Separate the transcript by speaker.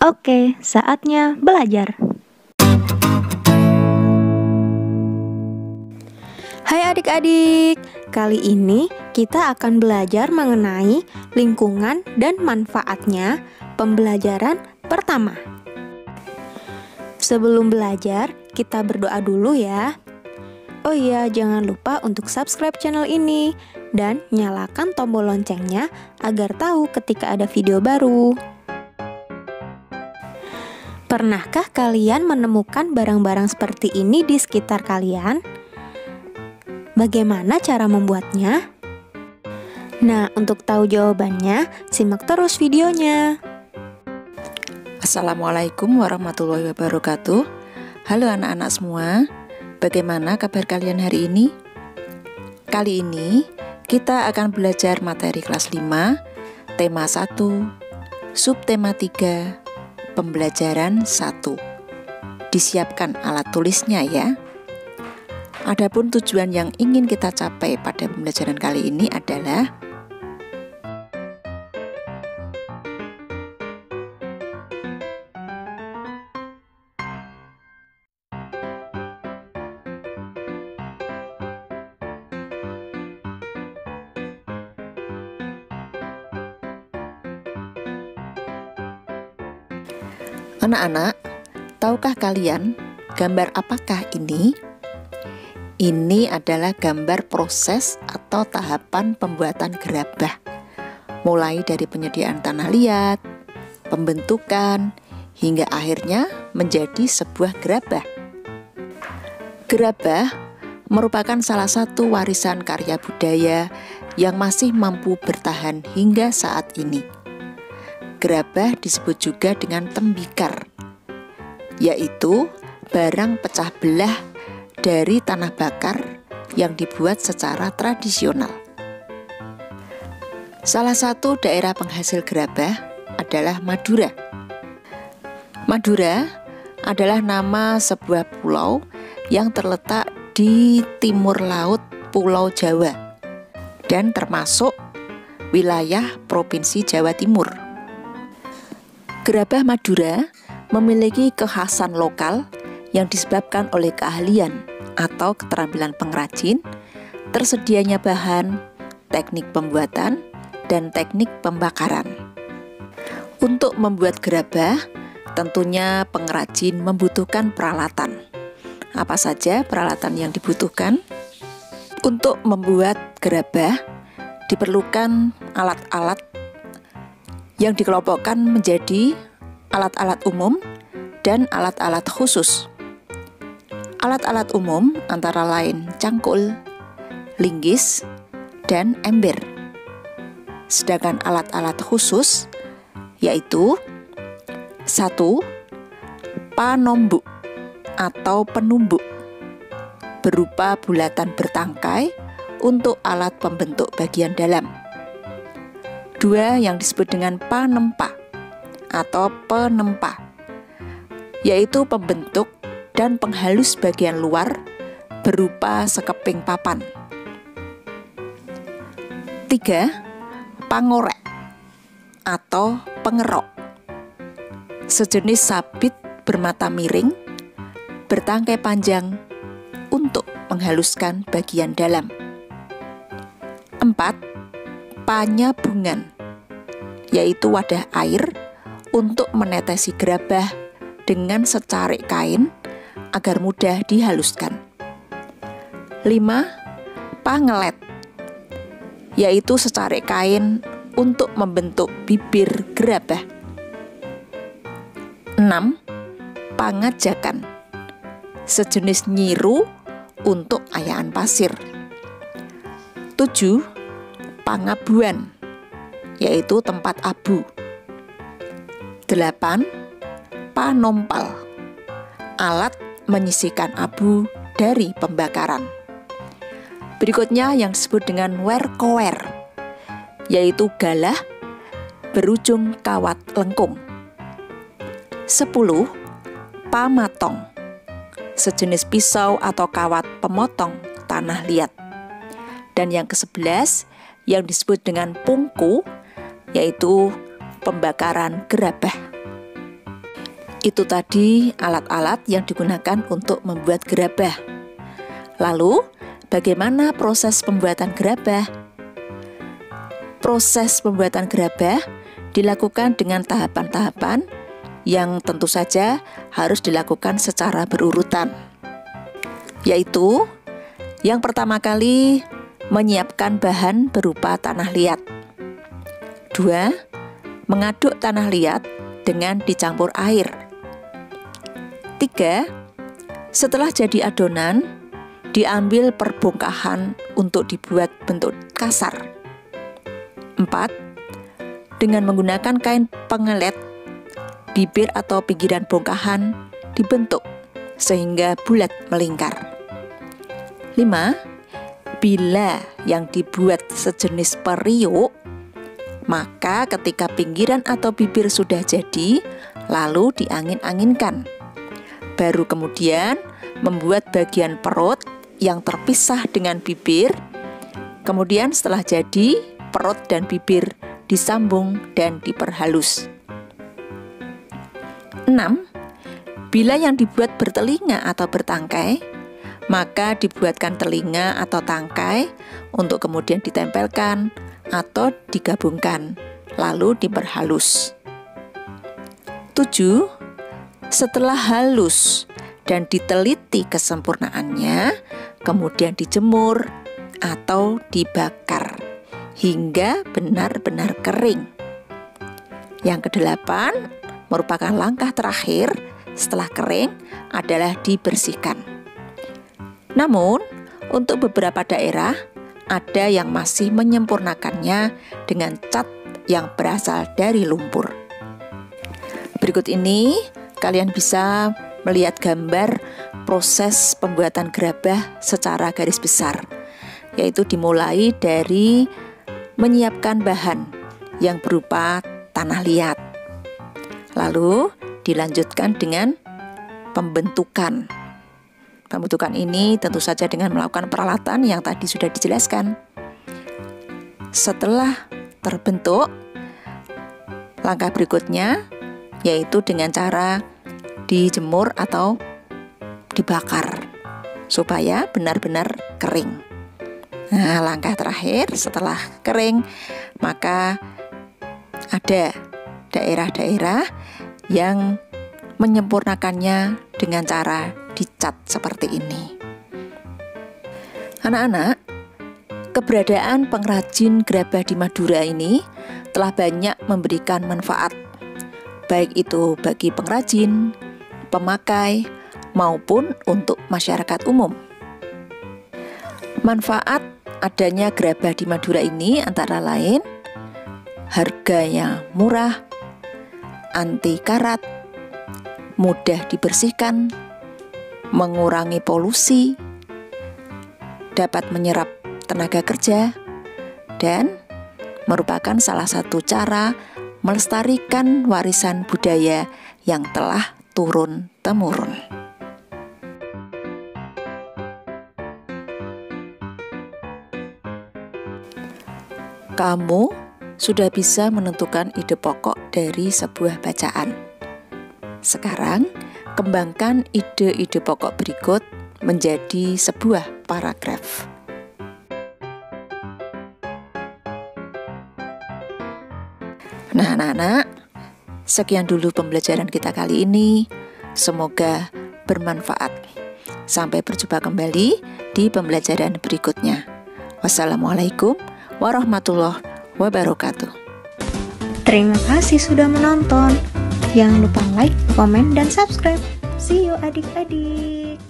Speaker 1: Oke, saatnya belajar. Hai adik-adik, kali ini kita akan belajar mengenai lingkungan dan manfaatnya pembelajaran pertama. Sebelum belajar, kita berdoa dulu ya. Oh iya, jangan lupa untuk subscribe channel ini dan nyalakan tombol loncengnya agar tahu ketika ada video baru. Pernahkah kalian menemukan barang-barang seperti ini di sekitar kalian? Bagaimana cara membuatnya? Nah, untuk tahu jawabannya, simak terus videonya.
Speaker 2: Assalamualaikum warahmatullahi wabarakatuh. Halo anak-anak semua, bagaimana kabar kalian hari ini? Kali ini kita akan belajar materi kelas 5, tema 1, subtema 3, pembelajaran 1. Disiapkan alat tulisnya ya. Adapun tujuan yang ingin kita capai pada pembelajaran kali ini adalah anak-anak, tahukah kalian gambar apakah ini? Ini adalah gambar proses atau tahapan pembuatan gerabah, mulai dari penyediaan tanah liat, pembentukan, hingga akhirnya menjadi sebuah gerabah. Gerabah merupakan salah satu warisan karya budaya yang masih mampu bertahan hingga saat ini. Gerabah disebut juga dengan tembikar, yaitu barang pecah belah dari tanah bakar yang dibuat secara tradisional. Salah satu daerah penghasil gerabah adalah Madura. Madura adalah nama sebuah pulau yang terletak di timur laut Pulau Jawa dan termasuk wilayah Provinsi Jawa Timur. Gerabah Madura memiliki kekhasan lokal yang disebabkan oleh keahlian atau keterampilan pengrajin, tersedianya bahan, teknik pembuatan, dan teknik pembakaran. Untuk membuat gerabah, tentunya pengrajin membutuhkan peralatan. Apa saja peralatan yang dibutuhkan? Untuk membuat gerabah, diperlukan alat-alat yang dikelompokkan menjadi alat-alat umum dan alat-alat khusus. Alat-alat umum antara lain cangkul, linggis, dan ember. Sedangkan alat-alat khusus yaitu 1. Panombuk atau penumbuk berupa bulatan bertangkai untuk alat pembentuk bagian dalam. 2. Yang disebut dengan panempa atau penempa, yaitu pembentuk dan penghalus bagian luar berupa sekeping papan. 3. Pangorek atau pengerok, sejenis sabit bermata miring, bertangkai panjang untuk menghaluskan bagian dalam. 4. Panyabungan, yaitu wadah air untuk menetesi gerabah dengan secarik kain agar mudah dihaluskan. 5. Pangelet, yaitu secarik kain untuk membentuk bibir gerabah. 6. Pangajakan, sejenis nyiru untuk ayaan pasir. 7. Pangabuan, yaitu tempat abu. 8. Panompal, alat menyisihkan abu dari pembakaran. Berikutnya yang disebut dengan werkower, yaitu galah berujung kawat lengkung. 10. Pamatong, sejenis pisau atau kawat pemotong tanah liat. Dan yang ke-11 yang disebut dengan pungku, yaitu pembakaran gerabah. Itu tadi alat-alat yang digunakan untuk membuat gerabah. Lalu, bagaimana proses pembuatan gerabah? Proses pembuatan gerabah dilakukan dengan tahapan-tahapan yang tentu saja harus dilakukan secara berurutan. Yaitu, yang pertama kali menyiapkan bahan berupa tanah liat. 2. Mengaduk tanah liat dengan dicampur air. 3. Setelah jadi adonan, diambil perbongkahan untuk dibuat bentuk kasar. 4. Dengan menggunakan kain pengelet, bibir atau pinggiran bongkahan dibentuk sehingga bulat melingkar. 5. Bila yang dibuat sejenis periuk, maka ketika pinggiran atau bibir sudah jadi, lalu diangin-anginkan. Baru kemudian membuat bagian perut yang terpisah dengan bibir. Kemudian setelah jadi, perut dan bibir disambung dan diperhalus. 6. Bila yang dibuat bertelinga atau bertangkai, maka dibuatkan telinga atau tangkai untuk kemudian ditempelkan atau digabungkan, lalu diperhalus. 7. Setelah halus dan diteliti kesempurnaannya, kemudian dijemur atau dibakar hingga benar-benar kering. Yang kedelapan merupakan langkah terakhir setelah kering adalah dibersihkan. Namun, untuk beberapa daerah ada yang masih menyempurnakannya dengan cat yang berasal dari lumpur. Berikut ini kalian bisa melihat gambar proses pembuatan gerabah secara garis besar, yaitu dimulai dari menyiapkan bahan yang berupa tanah liat, lalu dilanjutkan dengan pembentukan. Pembentukan ini tentu saja dengan melakukan peralatan yang tadi sudah dijelaskan. Setelah terbentuk, langkah berikutnya yaitu dengan cara dijemur atau dibakar supaya benar-benar kering. Nah, langkah terakhir setelah kering, maka ada daerah-daerah yang menyempurnakannya dengan cara dicat seperti ini. Anak-anak, keberadaan pengrajin gerabah di Madura ini telah banyak memberikan manfaat, baik itu bagi pengrajin, pemakai, maupun untuk masyarakat umum. Manfaat adanya gerabah di Madura ini antara lain harganya murah, anti karat, mudah dibersihkan, mengurangi polusi, dapat menyerap tenaga kerja, dan merupakan salah satu cara melestarikan warisan budaya yang telah turun-temurun. Kamu sudah bisa menentukan ide pokok dari sebuah bacaan. Sekarang, kembangkan ide-ide pokok berikut menjadi sebuah paragraf. Nah, anak-anak, sekian dulu pembelajaran kita kali ini. Semoga bermanfaat. Sampai berjumpa kembali di pembelajaran berikutnya. Wassalamualaikum warahmatullahi wabarakatuh.
Speaker 1: Terima kasih sudah menonton. Jangan lupa like, komen, dan subscribe. See you adik-adik.